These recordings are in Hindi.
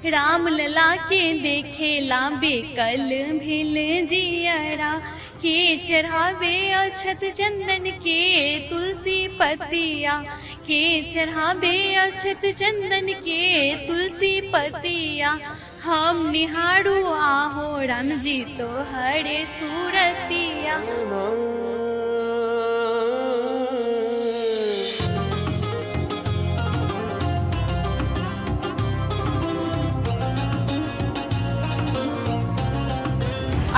राम लला के देखे लाबे कल भिल जियरा के चढ़ावे अक्षत चंदन के तुलसी पतिया के चढ़ावे अक्षत चंदन के तुलसी पतिया हम निहारू आहो राम जी तो हरे सूरतिया।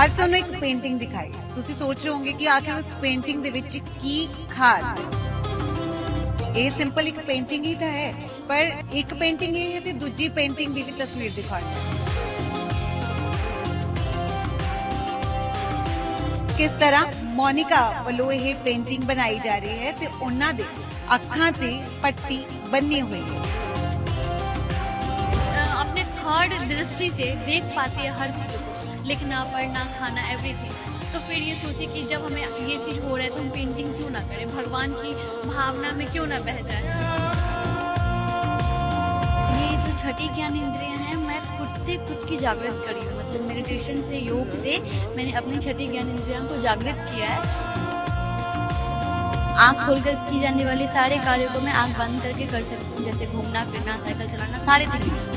ਅੱਜ ਤੁਹਾਨੂੰ ਇੱਕ ਪੇਂਟਿੰਗ ਦਿਖਾਈ, ਤੁਸੀਂ ਸੋਚ ਰਹੇ ਹੋਵੋਗੇ ਕਿ ਆਖਿਰ ਉਸ ਪੇਂਟਿੰਗ ਦੇ ਵਿੱਚ ਕੀ ਖਾਸ ਹੈ। ਇਹ ਸਿੰਪਲ ਇੱਕ ਪੇਂਟਿੰਗ ਹੀ ਤਾਂ ਹੈ, ਪਰ ਇੱਕ ਪੇਂਟਿੰਗ ਇਹ ਹੈ ਤੇ ਦੂਜੀ ਪੇਂਟਿੰਗ ਦੀ ਵੀ ਤਸਵੀਰ ਦਿਖਾਉਣੀ ਹੈ। ਕਿਸ ਤਰ੍ਹਾਂ ਮੋਨਿਕਾ ਵੱਲੋਂ ਇਹ ਪੇਂਟਿੰਗ ਬਣਾਈ ਜਾ ਰਹੀ ਹੈ ਤੇ ਉਹਨਾਂ ਦੇ ਅੱਖਾਂ ਤੇ ਪੱਟੀ ਬੰਨੀ ਹੋਈ ਹੈ। अपने थर्ड दृष्टि से देख पाती है हर चीज़ को, लिखना पढ़ना खाना एवरीथिंग। तो फिर ये सोचे कि जब हमें ये चीज़ हो रहा है तो हम पेंटिंग क्यों ना करें, भगवान की भावना में क्यों ना बह जाए। ये जो छठी ज्ञान इंद्रियां हैं, मैं खुद से खुद की जागृत करी हूँ। मतलब मेडिटेशन से, योग से मैंने अपनी छठी ज्ञान इंद्रियों को जागृत किया है। आँख खोलकर की जाने वाले सारे कार्यों को मैं आँख बंद करके कर सकती हूँ, जैसे घूमना फिरना, साइकिल चलाना, सारे थिंग्स।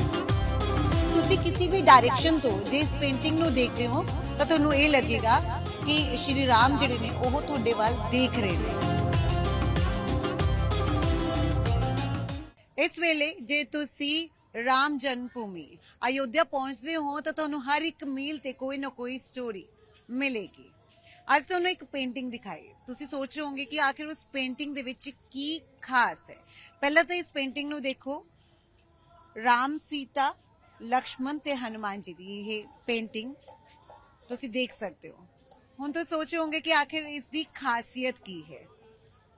ਤੁਸੀਂ ਕਿਸੇ ਵੀ ਡਾਇਰੈਕਸ਼ਨ ਤੋਂ ਜੇ ਇਸ ਪੇਂਟਿੰਗ ਨੂੰ ਦੇਖਦੇ ਹੋ ਤਾਂ ਤੁਹਾਨੂੰ ਇਹ ਲੱਗੇਗਾ ਕਿ ਸ਼੍ਰੀ ਰਾਮ ਜਿਹੜੇ ਨੇ ਉਹ ਤੁਹਾਡੇ ਵੱਲ ਦੇਖ ਰਹੇ ਨੇ। ਇਸ ਵੇਲੇ ਜੇ ਤੁਸੀਂ ਰਾਮ ਜਨਮ ਭੂਮੀ ਅਯੋਧਿਆ ਪਹੁੰਚਦੇ ਹੋ ਤਾਂ ਤੁਹਾਨੂੰ ਹਰ ਇੱਕ ਮੀਲ ਤੇ ਕੋਈ ਨਾ ਕੋਈ ਸਟੋਰੀ ਮਿਲੇਗੀ। ਅੱਜ ਤੁਹਾਨੂੰ ਇੱਕ ਪੇਂਟਿੰਗ ਦਿਖਾਈ, ਤੁਸੀਂ ਸੋਚ ਰਹੇ ਹੋਵੋਗੇ ਕਿ ਆਖਿਰ ਉਸ ਪੇਂਟਿੰਗ ਦੇ ਵਿੱਚ ਕੀ ਖਾਸ ਹੈ। ਪਹਿਲਾਂ ਤਾਂ ਇਸ ਪੇਂਟਿੰਗ ਨੂੰ ਦੇਖੋ, ਰਾਮ ਸੀਤਾ ਲਕਸ਼ਮਣ ਤੇ ਹਨੂਮਾਨ ਜੀ ਦੀ ਇਹ ਪੇਂਟਿੰਗ ਤੁਸੀਂ ਦੇਖ ਸਕਦੇ ਹੋ। ਹੁਣ ਤੁਸੀਂ ਸੋਚ ਰਹੇ ਹੋਵੋਗੇ ਕਿ ਆਖਿਰ ਇਸ ਦੀ ਖਾਸੀਅਤ ਕੀ ਹੈ।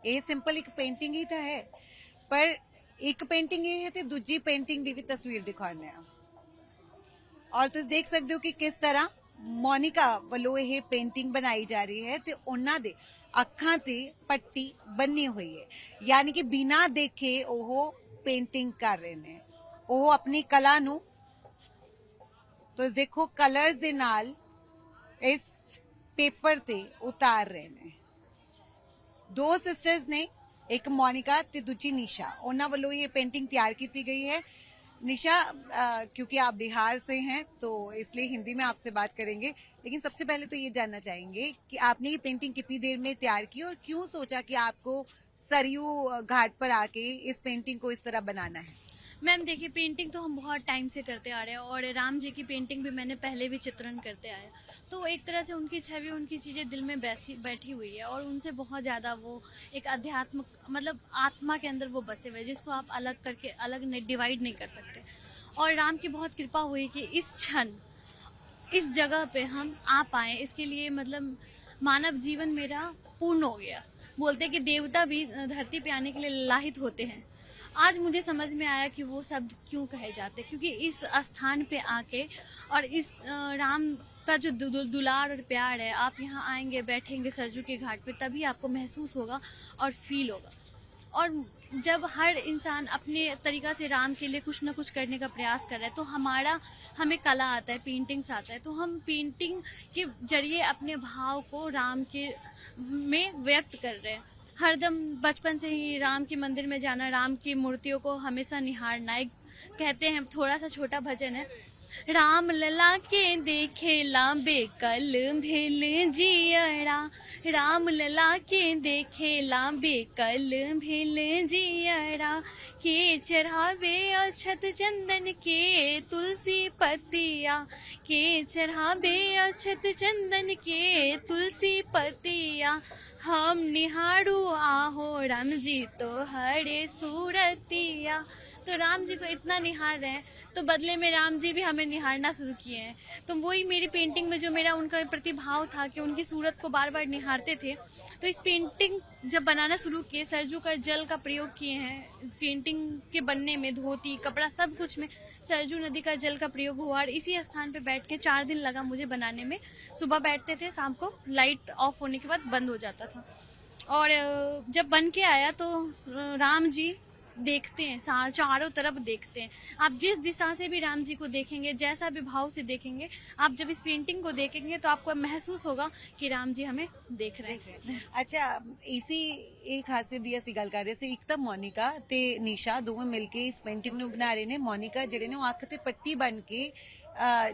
ਇਹ ਸਿੰਪਲ ਇੱਕ ਪੇਂਟਿੰਗ ਹੀ ਤਾਂ ਹੈ, ਪਰ ਇੱਕ ਪੇਂਟਿੰਗ ਇਹ ਹੈ ਤੇ ਦੂਜੀ ਪੇਂਟਿੰਗ ਦੀ ਵੀ ਤਸਵੀਰ ਦਿਖਾਉਂਦੇ ਆ। ਔਰ ਤੁਸੀਂ ਦੇਖ ਸਕਦੇ ਹੋ ਕਿ ਕਿਸ ਤਰ੍ਹਾਂ ਮੋਨਿਕਾ ਵੱਲੋਂ ਇਹ ਪੇਂਟਿੰਗ ਬਣਾਈ ਜਾ ਰਹੀ ਹੈ ਤੇ ਉਹਨਾਂ ਦੇ ਅੱਖਾਂ ਤੇ ਪੱਟੀ ਬੰਨੀ ਹੋਈ ਹੈ, ਯਾਨੀ ਕਿ ਬਿਨਾਂ ਦੇਖੇ ਉਹ ਪੇਂਟਿੰਗ ਕਰ ਰਹੇ ਨੇ। ਉਹ ਆਪਣੀ ਕਲਾ ਨੂੰ तो देखो कलर्स दे नाल इस पेपर ते उतार रहे ने। दो सिस्टर्स ने, एक मोनिका ते दूजी निशा, उन्होंने वालों ये पेंटिंग तैयार की गई है। निशा, क्योंकि आप बिहार से हैं तो इसलिए हिंदी में आपसे बात करेंगे, लेकिन सबसे पहले तो ये जानना चाहेंगे कि आपने ये पेंटिंग कितनी देर में तैयार की और क्यों सोचा कि आपको सरयू घाट पर आके इस पेंटिंग को इस तरह बनाना है। मैम देखिए, पेंटिंग तो हम बहुत टाइम से करते आ रहे हैं और राम जी की पेंटिंग भी मैंने पहले भी चित्रण करते आए, तो एक तरह से उनकी छवि, उनकी चीज़ें दिल में बैठी हुई है और उनसे बहुत ज़्यादा वो एक अध्यात्म, मतलब आत्मा के अंदर वो बसे हुए, जिसको आप अलग करके अलग डिवाइड नहीं कर सकते। और राम की बहुत कृपा हुई कि इस क्षण इस जगह पे हम आ पाए, इसके लिए मतलब मानव जीवन मेरा पूर्ण हो गया। बोलते कि देवता भी धरती पे आने के लिए लाहित होते हैं। आज मुझे समझ में आया कि वो शब्द क्यों कहे जाते, क्योंकि इस स्थान पे आके और इस राम का जो दुलार और प्यार है, आप यहाँ आएंगे, बैठेंगे सरजू के घाट पे, तभी आपको महसूस होगा और फील होगा। और जब हर इंसान अपने तरीका से राम के लिए कुछ ना कुछ करने का प्रयास कर रहा है, तो हमें कला आता है, पेंटिंग्स आता है, तो हम पेंटिंग के जरिए अपने भाव को राम के में व्यक्त कर रहे हैं। हरदम बचपन से ही राम के मंदिर में जाना, राम की मूर्तियों को हमेशा निहारना। एक कहते हैं, थोड़ा सा छोटा भजन है, राम लला के देखे लाबे कल भिल जियरा, राम लला के देखे लाबे कल भिल जियरा के चढ़ावे अक्षत चंदन के तुलसी पतिया के चढ़ावे अक्षत चंदन के तुलसी पतिया हम निहारू आहो राम जी तो हरे सूरतिया। तो राम जी को इतना निहार रहे हैं, तो बदले में राम जी भी हमें निहारना शुरू किए हैं। तो वही मेरी पेंटिंग में जो मेरा उनका प्रतिभाव था कि उनकी सूरत को बार बार निहारते थे, तो इस पेंटिंग जब बनाना शुरू किए, सरजू का जल का प्रयोग किए हैं पेंटिंग के बनने में, धोती कपड़ा सब कुछ में सरजू नदी का जल का प्रयोग हुआ। और इसी स्थान पे बैठ के 4 दिन लगा मुझे बनाने में। सुबह बैठते थे, शाम को लाइट ऑफ होने के बाद बंद हो जाता था। और जब बन के आया तो राम जी देखते हैं, चारों तरफ देखते हैं। आप जिस दिशा से भी राम जी को देखेंगे, जैसा भी भाव से देखेंगे, आप जब इस पेंटिंग को देखेंगे तो आपको महसूस होगा कि राम जी हमें देख रहे हैं। ਅੱਛਾ ਇਸੀ ਇਹ ਖਾਸੀਅਤ ਦੀ ਅਸੀਂ ਗੱਲ ਕਰ ਰਹੇ ਸੀ। ਇੱਕ ਤਾਂ ਮੋਨਿਕਾ ਤੇ ਨਿਸ਼ਾ ਦੋਵੇਂ ਮਿਲ ਕੇ ਇਸ ਪੇਂਟਿੰਗ ਨੂੰ ਬਣਾ ਰਹੇ ਨੇ। ਮੋਨਿਕਾ ਜਿਹੜੇ ਨੇ ਉਹ ਅੱਖ ਤੇ ਪੱਟੀ ਬਨ ਕੇ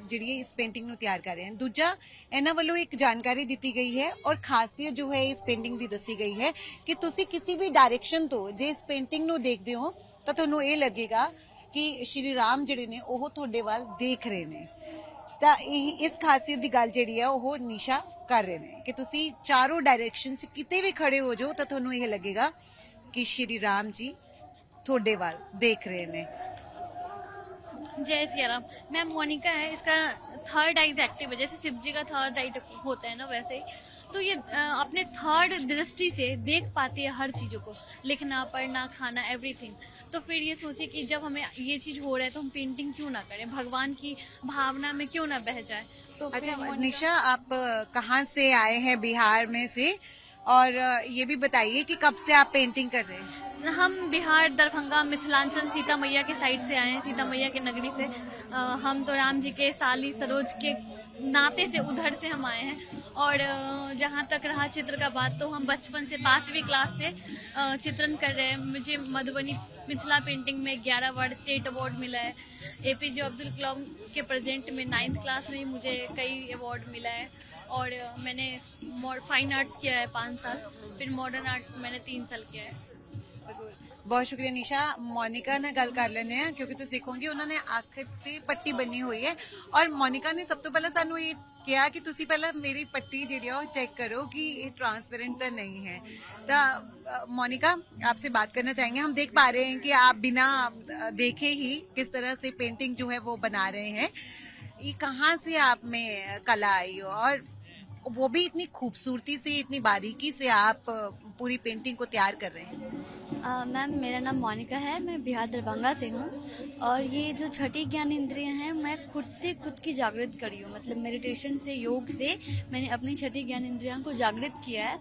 ਜਿਹੜੀ ਇਸ पेंटिंग ਨੂੰ ਤਿਆਰ ਕਰ ਰਹੇ ਹਨ। ਦੂਜਾ ਇਹਨਾਂ ਵੱਲੋਂ ਇੱਕ ਜਾਣਕਾਰੀ ਦਿੱਤੀ ਗਈ ਹੈ ਔਰ ਖਾਸੀਅਤ ਜੋ ਹੈ ਇਸ पेंटिंग ਦੀ ਦੱਸੀ ਗਈ ਹੈ ਕਿ ਤੁਸੀਂ ਕਿਸੇ ਵੀ ਡਾਇਰੈਕਸ਼ਨ ਤੋਂ ਜੇ ਇਸ पेंटिंग ਨੂੰ ਦੇਖਦੇ ਹੋ ਤਾਂ ਤੁਹਾਨੂੰ ਇਹ ਲੱਗੇਗਾ ਕਿ ਸ਼੍ਰੀ ਰਾਮ ਜਿਹੜੇ ਨੇ ਉਹ ਤੁਹਾਡੇ ਵੱਲ ਦੇਖ ਰਹੇ ਨੇ। ਤਾਂ ਇਹ ਇਸ ਖਾਸੀਅਤ ਦੀ ਗੱਲ ਜਿਹੜੀ ਹੈ ਉਹ ਨਿਸ਼ਾ ਕਰ ਰਹੇ ਨੇ ਕਿ ਤੁਸੀਂ ਚਾਰੋਂ ਡਾਇਰੈਕਸ਼ਨ 'ਚ ਕਿਤੇ ਵੀ ਖੜੇ ਹੋ ਜਾਓ ਤਾਂ ਤੁਹਾਨੂੰ ਇਹ ਲੱਗੇਗਾ ਕਿ ਸ਼੍ਰੀ ਰਾਮ ਜੀ ਤੁਹਾਡੇ ਵੱਲ ਦੇਖ ਰਹੇ ਨੇ। जय सिया राम। मैम मोनिका है, इसका थर्ड आइज एक्टिव है, जैसे शिव जी का थर्ड आई होता है ना, वैसे ही तो ये अपने थर्ड दृष्टि से देख पाती है हर चीजों को, लिखना पढ़ना खाना एवरीथिंग। तो फिर ये सोचे कि जब हमें ये चीज हो रहा है तो हम पेंटिंग क्यों ना करें, भगवान की भावना में क्यों ना बह जाए। तो फिर अच्छा निशा, आप कहाँ से आए हैं? बिहार में से। और ये भी बताइए कि कब से आप पेंटिंग कर रहे हैं? हम बिहार, दरभंगा, मिथिलांचल, सीता मैया के साइड से आए हैं, सीता मैया के नगरी से। हम तो राम जी के साली सरोज के नाते से उधर से हम आए हैं। और जहाँ तक रहा चित्र का बात, तो हम बचपन से 5वीं क्लास से चित्रण कर रहे हैं। मुझे मधुबनी मिथिला पेंटिंग में 11 अवार्ड, स्टेट अवार्ड मिला है। APJ अब्दुल कलाम के प्रेजेंट में 9th क्लास में ही मुझे कई अवार्ड मिला है। और मैंने फाइन आर्ट्स किया है 5 साल, फिर मॉडर्न आर्ट मैंने 3 साल किया है। ਬਹੁਤ ਸ਼ੁਕਰੀਆ ਨਿਸ਼ਾ। ਮੋਨਿਕਾ ਨਾਲ ਗੱਲ ਕਰ ਲੈਂਦੇ ਆ ਕਿਉਂਕਿ ਤੁਸੀਂ ਦੇਖੋਗੇ ਉਹਨਾਂ ਨੇ ਅੱਖ ਤੇ ਪੱਟੀ ਬੰਨੀ ਹੋਈ ਹੈ ਔਰ ਮੋਨਿਕਾ ਨੇ ਸਭ ਤੋਂ ਪਹਿਲਾਂ ਸਾਨੂੰ ਇਹ ਕਿਹਾ ਕਿ ਤੁਸੀਂ ਪਹਿਲਾਂ ਮੇਰੀ ਪੱਟੀ ਜਿਹੜੀ ਆ ਉਹ ਚੈੱਕ करो कि ये ट्रांसपेरेंट तो नहीं है। तो मोनिका, आपसे बात करना चाहेंगे। हम देख पा रहे हैं कि आप बिना देखे ही किस तरह से पेंटिंग जो है वो बना रहे हैं। ये कहाँ से आप में कला आई और वो भी इतनी खूबसूरती से, इतनी बारीकी से आप पूरी पेंटिंग को तैयार कर रहे हैं? मैम, मेरा नाम मोनिका है, मैं बिहार दरभंगा से हूँ। और ये जो छठी ज्ञान इंद्रियाँ हैं, मैं खुद से खुद की जागृत करी हूँ। मतलब मेडिटेशन से, योग से मैंने अपनी छठी ज्ञान इंद्रियाँ को जागृत किया है।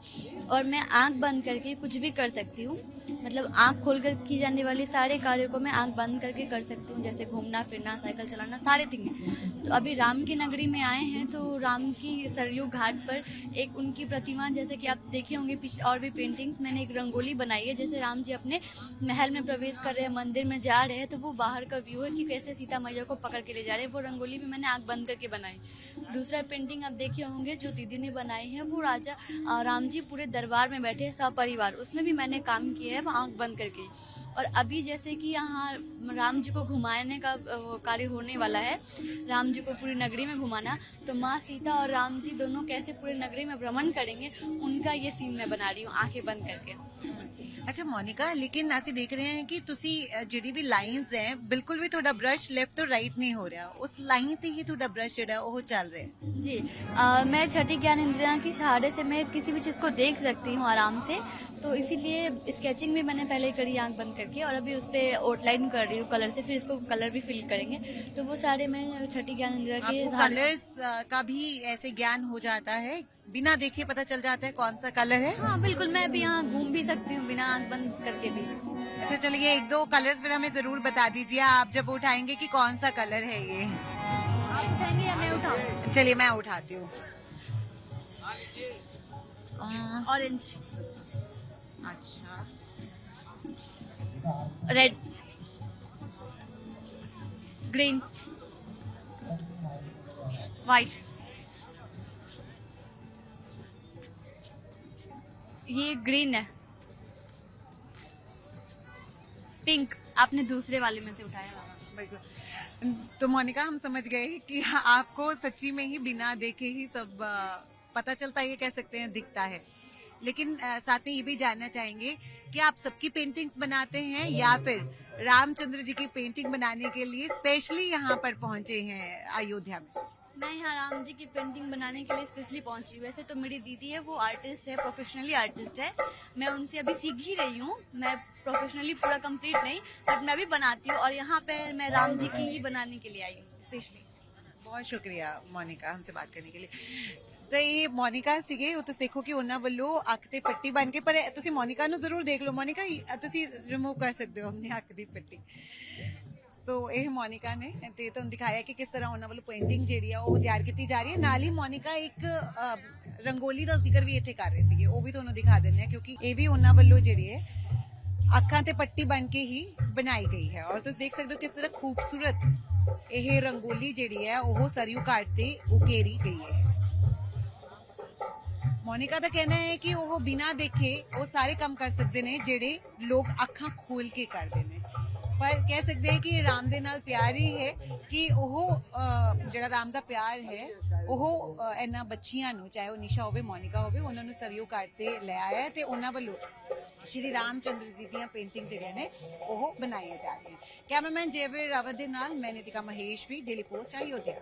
और मैं आंख बंद करके कुछ भी कर सकती हूँ। मतलब आंख खोलकर की जाने वाली सारे कार्यों को मैं आंख बंद करके कर सकती हूँ, जैसे घूमना फिरना, साइकिल चलाना, सारे थिंग है। तो अभी राम की नगरी में आए हैं, तो राम की सरयू घाट पर एक उनकी प्रतिमा, जैसे कि आप देखे होंगे पिछले और भी पेंटिंग्स, मैंने एक रंगोली बनाई है। जैसे राम जी अपने महल में प्रवेश कर रहे हैं, मंदिर में जा रहे हैं, तो वो बाहर का व्यू है कि कैसे सीता मैया को पकड़ के ले जा रहे हैं। वो रंगोली भी मैंने आंख बंद करके बनाई। दूसरा पेंटिंग आप देखे होंगे जो दीदी ने बनाई है, वो राजा राम जी पूरे दरबार में बैठे हैं सपरिवार, उसमें भी मैंने काम किया है आंख बंद करके। और अभी जैसे कि यहाँ राम जी को घुमाने का कार्य होने वाला है, राम जी को पूरी नगरी में घुमाना, तो माँ सीता और राम जी दोनों कैसे पूरी नगरी में भ्रमण करेंगे, उनका ये सीन मैं बना रही हूँ आंखें बंद करके। अच्छा मोनिका, लेकिन ਅਸੀਂ ਦੇਖ ਰਹੇ ਹਾਂ ਕਿ ਤੁਸੀਂ ਜਿਹੜੀ ਵੀ ਲਾਈਨਸ ਹੈ ਬਿਲਕੁਲ ਵੀ ਤੁਹਾਡਾ ਬ੍ਰਸ਼ ਲੈਫਟ ਤੋਂ ਰਾਈਟ नहीं हो रहा, उस लाइन ਤੇ ही ਤੁਹਾਡਾ ब्रश ਜਿਹੜਾ ਉਹ ਚੱਲ ਰਿਹਾ है। जी, मैं छठी ज्ञान इंद्रियाँ की सहारे से मैं किसी भी चीज़ को देख सकती हूँ आराम से। तो इसीलिए स्केचिंग भी मैंने पहले करी आंख बंद करके, और अभी उस पर आउटलाइन कर रही हूँ कलर से, फिर इसको कलर भी फिल करेंगे। तो वो सारे मैं छठी ज्ञान इंद्रिया के आपको कलर्स का भी ऐसे ज्ञान हो जाता है, बिना देखे पता चल जाता है कौन सा कलर है? हाँ बिल्कुल, मैं अभी यहाँ घूम भी सकती हूँ बिना आंख बंद करके भी। अच्छा चलिए, 1-2 कलर्स फिर हमें जरूर बता दीजिए आप जब उठाएंगे कि कौन सा कलर है ये। आप उठाएंगे या मैं उठाऊं? चलिए मैं उठाती हूँ। ऑरेंज, अच्छा, रेड, ग्रीन, वाइट, ये ग्रीन है, पिंक आपने दूसरे वाले में से उठाया। बिल्कुल। तो मोनिका, हम समझ गए कि आपको सच्ची में ही बिना देखे ही सब पता चलता है, ये कह सकते हैं दिखता है। लेकिन साथ में ये भी जानना चाहेंगे कि आप सबकी पेंटिंग्स बनाते हैं या फिर रामचंद्र जी की पेंटिंग बनाने के लिए स्पेशली यहाँ पर पहुंचे हैं अयोध्या में? मैं यहाँ राम जी की पेंटिंग बनाने के लिए स्पेशली पहुंची हूँ। वैसे तो मेरी दीदी है, वो आर्टिस्ट है, प्रोफेशनली आर्टिस्ट है। मैं उनसे अभी सीख ही रही हूँ, मैं प्रोफेशनली पूरा कंप्लीट नहीं, बट मैं भी बनाती हूँ। और यहाँ पे मैं राम जी की ही बनाने के लिए आई हूँ स्पेशली। बहुत शुक्रिया मोनिका हमसे बात करने के लिए। ਤਾਂ ਇਹ ਮੋਨਿਕਾ ਸੀਗੇ, ਉਹ ਤੁਸੀਂ ਦੇਖੋ ਕਿ ਉਹਨਾਂ ਵੱਲੋਂ ਅੱਖ ਤੇ ਪੱਟੀ ਬਣ ਕੇ, ਪਰ ਤੁਸੀਂ ਮੋਨਿਕਾ ਨੂੰ ਜ਼ਰੂਰ ਦੇਖ ਲਓ। ਮੋਨਿਕਾ ਤੁਸੀਂ ਰਿਮੂਵ ਕਰ ਸਕਦੇ ਹੋ ਆਪਣੀ ਅੱਖ ਦੀ ਪੱਟੀ। ਸੋ ਇਹ ਮੋਨਿਕਾ ਨੇ ਤੇ ਤੁਹਾਨੂੰ ਦਿਖਾਇਆ ਕਿ ਕਿਸ ਤਰ੍ਹਾਂ ਉਹਨਾਂ ਵੱਲੋਂ ਪੇਂਟਿੰਗ ਜਿਹੜੀ ਆ ਉਹ ਤਿਆਰ ਕੀਤੀ ਜਾ ਰਹੀ ਹੈ। ਨਾਲ ਹੀ ਮੋਨਿਕਾ ਇੱਕ ਰੰਗੋਲੀ ਦਾ ਜ਼ਿਕਰ ਵੀ ਇੱਥੇ ਕਰ ਰਹੇ ਸੀਗੇ, ਉਹ ਵੀ ਤੁਹਾਨੂੰ ਦਿਖਾ ਦਿੰਦੇ ਆ, ਕਿਉਂਕਿ ਇਹ ਵੀ ਉਹਨਾਂ ਵੱਲੋਂ ਜਿਹੜੀ ਹੈ ਅੱਖਾਂ ਤੇ ਪੱਟੀ ਬਣ ਕੇ ਹੀ ਬਣਾਈ ਗਈ ਹੈ। ਔਰ ਤੁਸੀਂ ਦੇਖ ਸਕਦੇ ਹੋ ਕਿਸ ਤਰ੍ਹਾਂ ਖੂਬਸੂਰਤ ਇਹ ਰੰਗੋਲੀ ਜਿਹੜੀ ਹੈ ਉਹ ਸਰਯੂ ਘਾਟ ਤੇ ਉਕੇਰੀ ਗਈ ਹੈ। ਮੋਨਿਕਾ ਦਾ ਕਹਿਣਾ ਹੈ ਕਿ ਉਹ ਬਿਨਾਂ ਦੇਖੇ ਉਹ ਸਾਰੇ ਕੰਮ ਕਰ ਸਕਦੇ ਨੇ ਜਿਹੜੇ ਲੋਕ ਅੱਖਾਂ ਖੋਲ ਕੇ ਕਰਦੇ ਨੇ, ਪਰ ਕਹਿ ਸਕਦੇ ਹਾਂ ਕਿ ਰਾਮ ਦੇ ਨਾਲ ਪਿਆਰ ਹੀ ਹੈ ਕਿ ਉਹ ਜਿਹੜਾ ਰਾਮ ਦਾ ਪਿਆਰ ਹੈ ਉਹ ਇਹਨਾਂ ਬੱਚੀਆਂ ਨੂੰ, ਚਾਹੇ ਉਹ ਨਿਸ਼ਾ ਹੋਵੇ ਮੋਨਿਕਾ ਹੋਵੇ, ਉਹਨਾਂ ਨੂੰ ਸਰਯੂ ਘਾਟ ਤੇ ਲੈ ਆਇਆ ਤੇ ਉਹਨਾਂ ਵੱਲੋਂ ਸ਼੍ਰੀ ਰਾਮ ਚੰਦਰ ਜੀ ਦੀਆਂ ਪੇਂਟਿੰਗ ਜਿਹੜੀਆਂ ਨੇ ਉਹ ਬਣਾਈਆਂ ਜਾ ਰਹੀਆਂ। ਕੈਮਰਾਮੈਨ ਜੇਵੀਰ ਰਾਵਤ ਦੇ ਨਾਲ ਮੈਂ ਨਿਤਿਕਾ ਮਹੇਸ਼ ਵੀ, ਡੇਲੀ ਪੋਸਟ, ਅਯੋਧਿਆ।